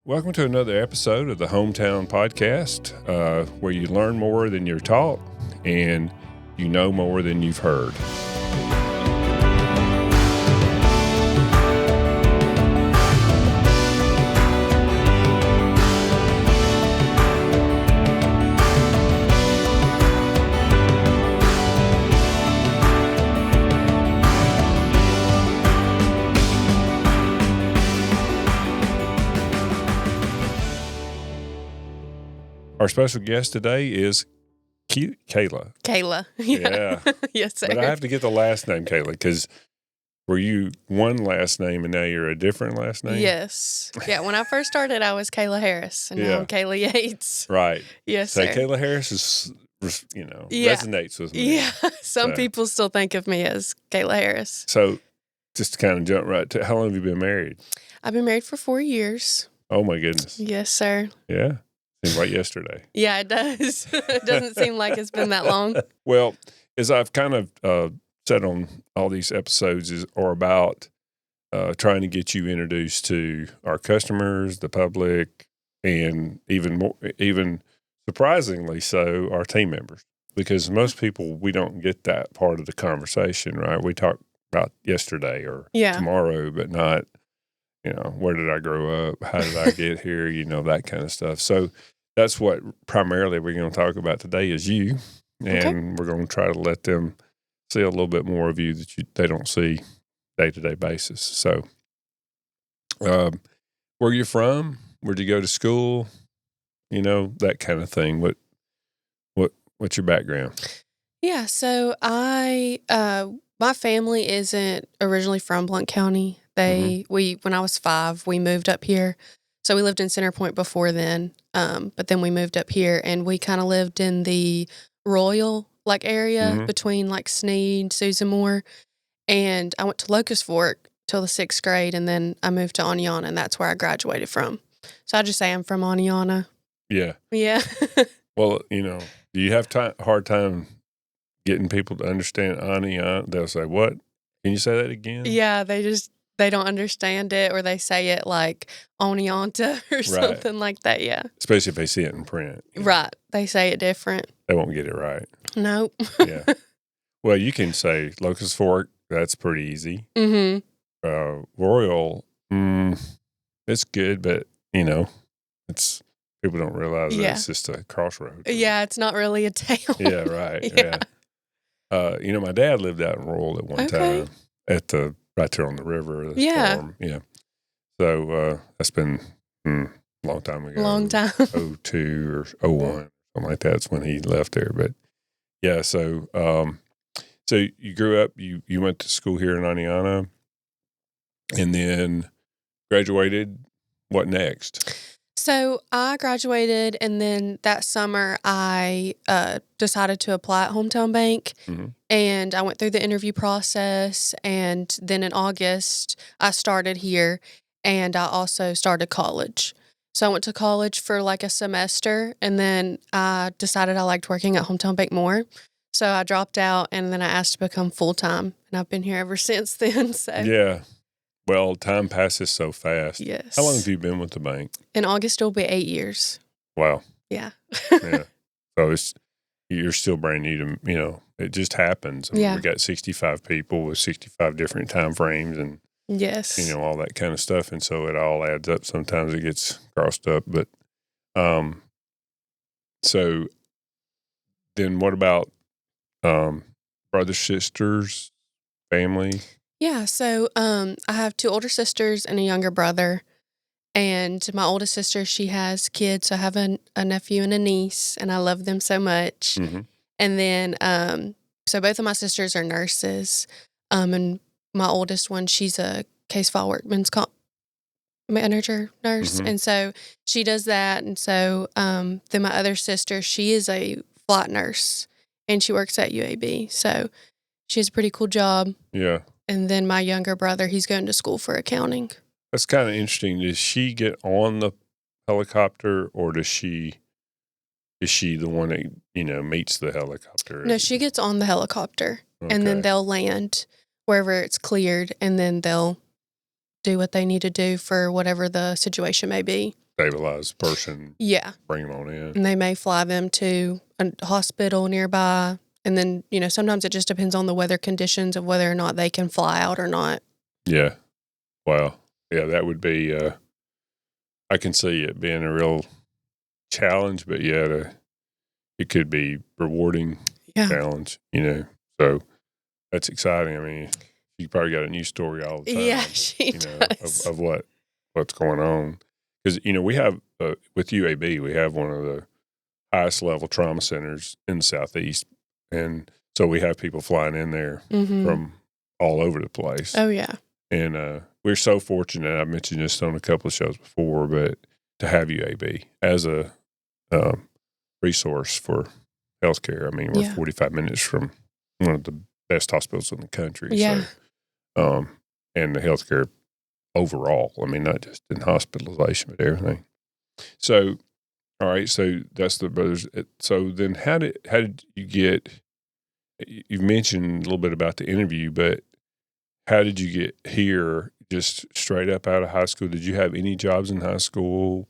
Welcome to another episode of the HomeTown podcast, where you learn more than you're taught and you know more than you've heard. Our special guest today is Cayla. Cayla. Yeah. Yes, sir. But I have to get the last name, Cayla, because were you one last name and now you're a different last name? Yes. Yeah, when I first started, I was Cayla Harris, and now I'm Cayla Yates. Right. Yes, so sir. Cayla Harris is, resonates with me. Yeah. Some people still think of me as Cayla Harris. So just to kind of jump right to, how long have you been married? I've been married for 4 years. Oh, my goodness. Yes, sir. Yeah. Seems like yesterday. Yeah, it does. It doesn't seem like it's been that long. Well, as I've kind of said on all these episodes are about trying to get you introduced to our customers, the public, and even surprisingly so, our team members. Because most people, we don't get that part of the conversation, right? We talk about yesterday or tomorrow, but not, where did I grow up? How did I get here? That kind of stuff. So that's what primarily we're going to talk about today is you. And we're going to try to let them see a little bit more of you that they don't see day-to-day basis. So where are you from? Where'd you go to school? That kind of thing. What's your background? Yeah, so my family isn't originally from Blount County. When I was 5, we moved up here. So we lived in Center Point before then, but then we moved up here, and we kind of lived in the Royal area between Sneed, Susan Moore, and I went to Locust Fork till the 6th grade, and then I moved to Oneonta, and that's where I graduated from. So I just say I'm from Oneonta. Yeah. Yeah. Well, do you have hard time getting people to understand Oneonta? They'll say, "What? Can you say that again?" Yeah, they don't understand it, or they say it like Oneonta or something like that. Yeah. Especially if they see it in print. Right. They say it different. They won't get it right. Nope. Yeah. Well, you can say Locust Fork. That's pretty easy. Mm-hmm. Royal, it's good, but, it's people don't realize that it's just a crossroads. Yeah, it's not really a town. Yeah, right. Yeah. My dad lived out in Royal at one time right there on the river. Farm. Yeah. So that's been a long time ago. Long time. 02 or 01, something like that. That's when he left there. But yeah, so you grew up, you went to school here in Oneonta and then graduated. What next? So I graduated, and then that summer I decided to apply at HomeTown Bank, and I went through the interview process, and then in August I started here, and I also started college. So I went to college for a semester, and then I decided I liked working at HomeTown Bank more. So I dropped out, and then I asked to become full-time, and I've been here ever since then. So yeah. Well, time passes so fast. Yes. How long have you been with the bank? In August, it'll be 8 years. Wow. Yeah. Yeah. So you're still brand new to, it just happens. We got 65 people with 65 different time frames and, yes, all that kind of stuff. And so it all adds up. Sometimes it gets crossed up. But so then what about brothers, sisters, family? Yeah, so I have 2 older sisters and a younger brother, and my oldest sister, she has kids, so I have a nephew and a niece, and I love them so much. And then, so both of my sisters are nurses, and my oldest one, she's a case file workman's comp manager nurse, and so she does that, and so then my other sister, she is a flight nurse, and she works at UAB, so she has a pretty cool job. Yeah. And then my younger brother, he's going to school for accounting. That's kind of interesting. Does she get on the helicopter, or is she the one that, meets the helicopter? No, she gets on the helicopter, and then they'll land wherever it's cleared, and then they'll do what they need to do for whatever the situation may be. stabilize the person, Yeah. bring them on in. And they may fly them to a hospital nearby. And then, sometimes it just depends on the weather conditions of whether or not they can fly out or not. Yeah. Wow. Yeah, that would be, I can see it being a real challenge, but yet it could be rewarding challenge, So that's exciting. I mean, you probably got a new story all the time. Yeah, she does. Of what's going on. Because, we have, with UAB, we have one of the highest level trauma centers in the Southeast. And so we have people flying in there from all over the place. Oh, yeah. And we're so fortunate. I mentioned this on a couple of shows before, but to have UAB as a resource for healthcare. I mean, we're 45 minutes from one of the best hospitals in the country. Yeah. So, and the healthcare overall. I mean, not just in hospitalization, but everything. So, all right. So that's the brothers. So then, how did you get? You've mentioned a little bit about the interview, but how did you get here? Just straight up out of high school? Did you have any jobs in high school?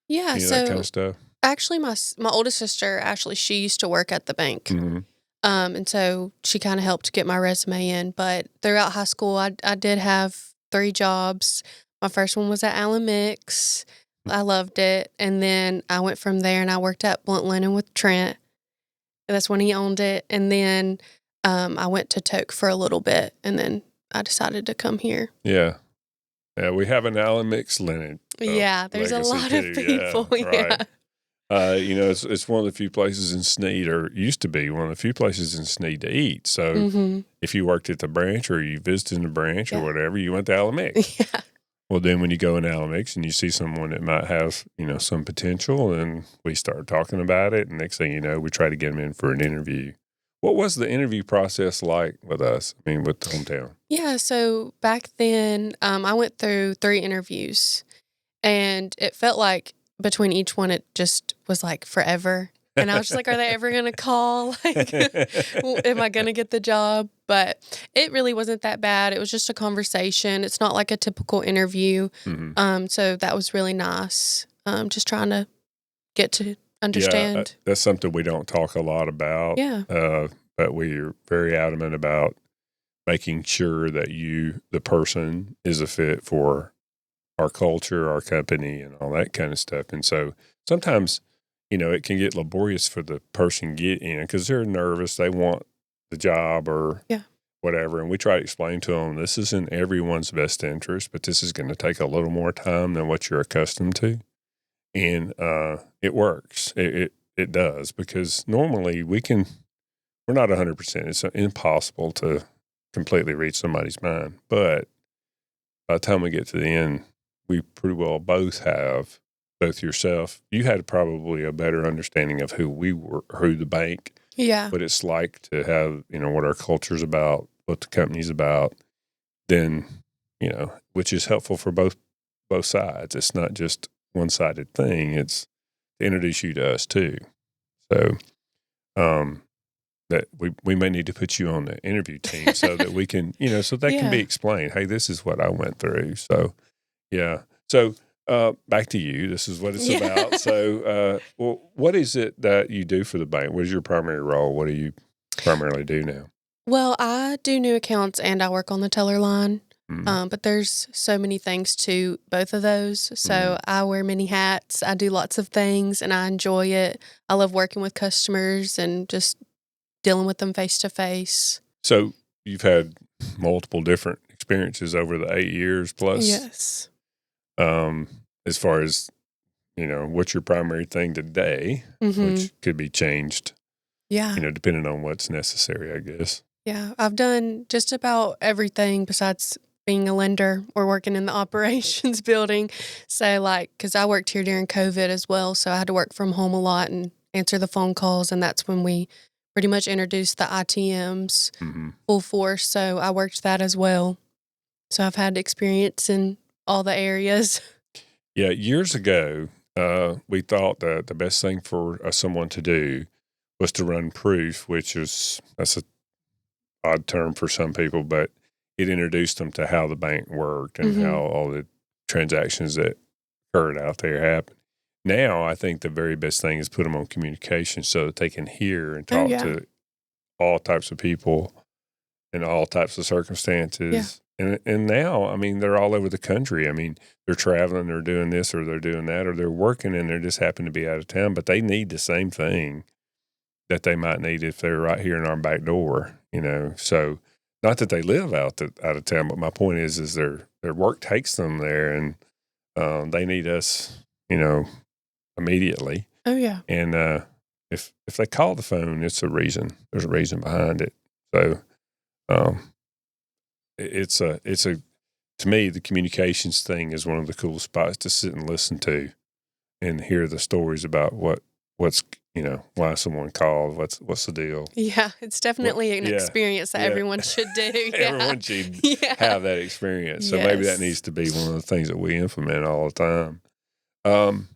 Yeah. Any So of that kind of stuff. Actually, my oldest sister, Ashley, she used to work at the bank. Mm-hmm. And so she kind of helped get my resume in. But throughout high school, I did have 3 jobs. My first one was at Allen Mix. I loved it. And then I went from there and I worked at Blount Linen with Trent. And that's when he owned it. And then I went to Toke for a little bit. And then I decided to come here. Yeah. Yeah, we have an Allen Mix Linen. Yeah, there's a lot of people. Yeah. Right. It's one of the few places in Sneed, or used to be one of the few places in Sneed to eat. So if you worked at the branch or you visited the branch or whatever, you went to Allen Mix. Yeah. Well, then when you go in Allen Mix and you see someone that might have, some potential, and we start talking about it, and next thing you know, we try to get them in for an interview. What was the interview process like with us? I mean, with HomeTown? Yeah, so back then, I went through 3 interviews, and it felt like between each one, it just was like forever. And I was just like, are they ever going to call? Like, am I going to get the job? But it really wasn't that bad. It was just a conversation. It's not like a typical interview. So that was really nice. Just trying to get to understand. Yeah, that's something we don't talk a lot about. Yeah. But we're very adamant about making sure that the person, is a fit for our culture, our company, and all that kind of stuff. And so sometimes, it can get laborious for the person getting in because they're nervous. They want the job or whatever. And we try to explain to them, this is in everyone's best interest, but this is going to take a little more time than what you're accustomed to. And it works. It does, because normally we're not 100%. It's impossible to completely read somebody's mind. But by the time we get to the end, we pretty well both yourself, you had probably a better understanding of who we were, who the bank, what it's like to have, what our culture's about, what the company's about, then, which is helpful for both sides. It's not just one-sided thing. It's to introduce you to us too. So, that we may need to put you on the interview team so that we can, so that can be explained. Hey, this is what I went through. So, yeah. So, back to you. This is what it's about. So, what is it that you do for the bank? What is your primary role? What do you primarily do now? Well, I do new accounts and I work on the teller line. But there's so many things to both of those. So I wear many hats. I do lots of things and I enjoy it. I love working with customers and just dealing with them face to face. So you've had multiple different experiences over the 8 years plus. Yes. As far as, what's your primary thing today, which could be changed. Yeah. Depending on what's necessary, I guess. Yeah. I've done just about everything besides being a lender or working in the operations building. So because I worked here during COVID as well. So I had to work from home a lot and answer the phone calls. And that's when we pretty much introduced the ITMs full force. So I worked that as well. So I've had experience in all the areas. Yeah. Years ago, we thought that the best thing for someone to do was to run proof, that's an odd term for some people, but it introduced them to how the bank worked and how all the transactions that occurred out there happened. now I think the very best thing is put them on communication so that they can hear and Oh, talk yeah. to all types of people in all types of Yeah. circumstances. And now, I mean, they're all over the country. I mean, they're traveling, they're doing this or they're doing that, or they're working and they just happen to be out of town, but they need the same thing that they might need if they're right here in our back door, you know. So not that they live out of town, but my point is their work takes them there, and they need us, you know, immediately. Oh, yeah. And if they call the phone, it's a reason. There's a reason behind it. So it's a to me, the communications thing is one of the coolest spots to sit and listen to and hear the stories about what's you know, why someone called, what's the deal. Yeah, it's definitely an Yeah, experience that yeah. everyone should do. Yeah. Everyone should Yeah. have that experience. So maybe that Yes. needs to be one of the things that we implement all the time.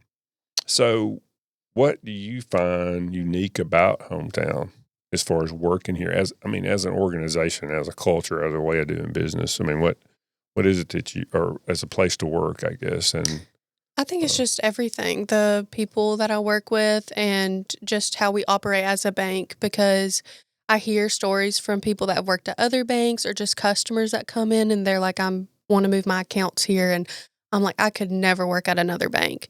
So what do you find unique about HomeTown as far as working here as an organization, as a culture, as a way of doing business? I mean, what is it that you, or as a place to work, I guess? And I think it's just everything, the people that I work with and just how we operate as a bank, because I hear stories from people that have worked at other banks or just customers that come in and they're like, I want to move my accounts here. And I'm like, I could never work at another bank.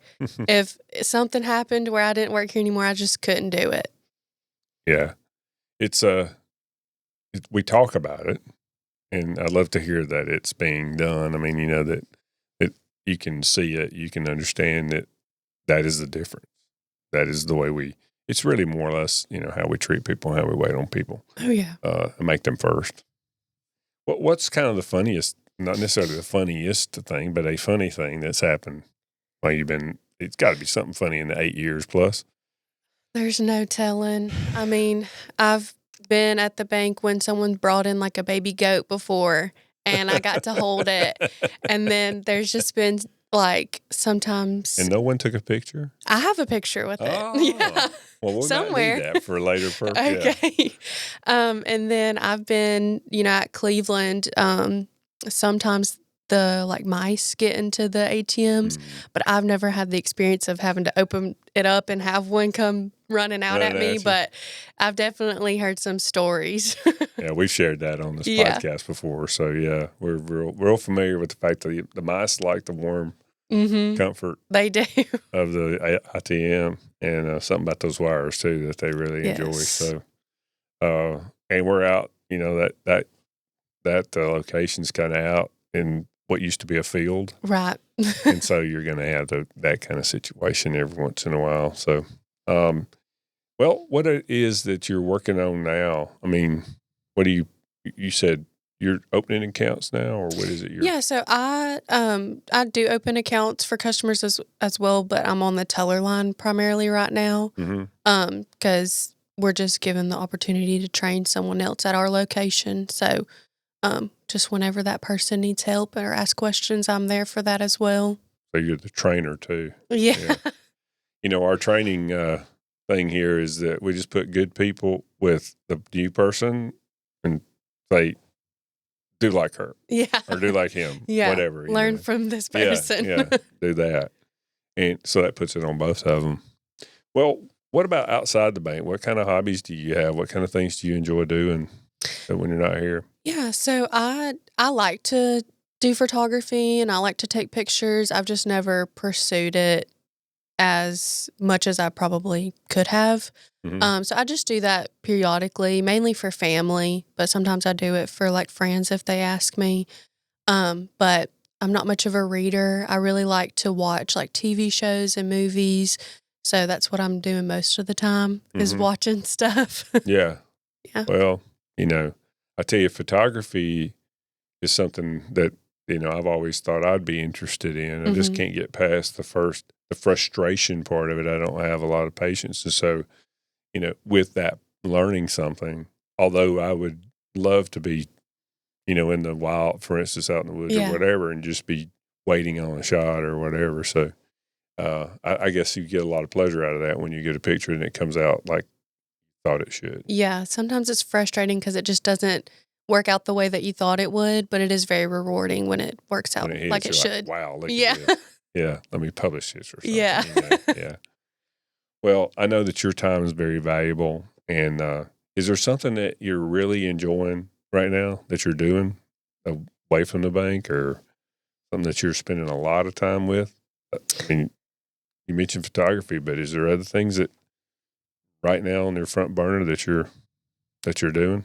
If something happened where I didn't work here anymore, I just couldn't do it. yeah, it's we talk about it, and I'd love to hear that it's being done. I mean, you know, that you can see it, you can understand that is the difference. That is the way it's really more or less, you know, how we treat people, how we wait on people, Oh, yeah. and make them first. What's kind of the funniest, not necessarily the funniest thing, but a funny thing that's happened while it's got to be something funny in the 8 years plus. There's no telling. I mean, I've been at the bank when someone brought in like a baby goat before and I got to hold it. And then there's just been like sometimes And no one took a picture? I have a picture with it. Yeah. Well, we Somewhere. might need that for a later purpose. Yeah. Okay. And then I've been, at Cleveland. Sometimes the like mice get into the ATMs, but I've never had the experience of having to open it up and have one come running out at me. But I've definitely heard some stories. Yeah, we've shared that on this Yeah. podcast before. So yeah, we're real familiar with the fact that the mice like the warm comfort They do. of the ITM, and something about those wires too that they really enjoy. Yes. So, and we're out, you know, that location's kind of out in what used to be a field, Right. and so you're going to have that kind of situation every once in a while. So, well, what it is that you're working on now? I mean, what do you said you're opening accounts now, or what is it? Yeah, so I do open accounts for customers as well, but I'm on the teller line primarily right now. Because we're just given the opportunity to train someone else at our location. So just whenever that person needs help or ask questions, I'm there for that as well. So you're the trainer too. Yeah. You know, our training thing here is that we just put good people with the new person and say, do like her. Yeah. Or do like him. Yeah. Whatever. Learn from this person. Yeah. Do that. And so that puts it on both of them. Well, what about outside the bank? What kind of hobbies do you have? What kind of things do you enjoy doing when you're not here? Yeah, so I like to do photography and I like to take pictures. I've just never pursued it as much as I probably could have. So I just do that periodically, mainly for family, but sometimes I do it for like friends if they ask me. But I'm not much of a reader. I really like to watch like TV shows and movies. So that's what I'm doing most of the time is watching stuff. Yeah. Yeah. Well, you know, I tell you, photography is something that, you know, I've always thought I'd be interested in. I just can't get past the frustration part of it. I don't have a lot of patience. And so, you know, with that learning something, although I would love to be, you know, in the wild, for instance, out in the woods or whatever, and just be waiting on a shot or whatever. So I guess you get a lot of pleasure out of that when you get a picture and it comes out like you thought it should. Yeah, sometimes it's frustrating because it just doesn't work out the way that you thought it would, but it is very rewarding when it works out When it hits, like it you're should. wow, look Yeah. at this. Yeah, let me publish this or something. Yeah. Yeah. Well, I know that your time is very valuable. And is there something that you're really enjoying right now that you're doing away from the bank, or something that you're spending a lot of time with? I mean, you mentioned photography, but is there other things that right now on your front burner that you're doing?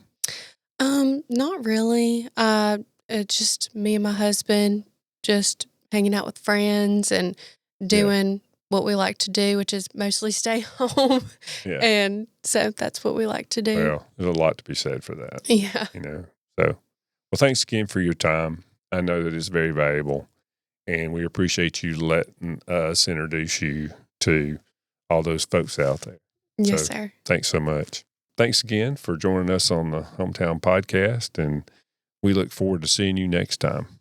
Not really. It's just me and my husband just hanging out with friends and Yeah. doing what we like to do, which is mostly stay home. Yeah. And so that's what we like to do. Well, there's a lot to be said for that. Yeah. So, well, thanks again for your time. I know that it's very valuable, and we appreciate you letting us introduce you to all those folks out there. Yes, So, sir. thanks so much. Thanks again for joining us on the HomeTown podcast, and we look forward to seeing you next time.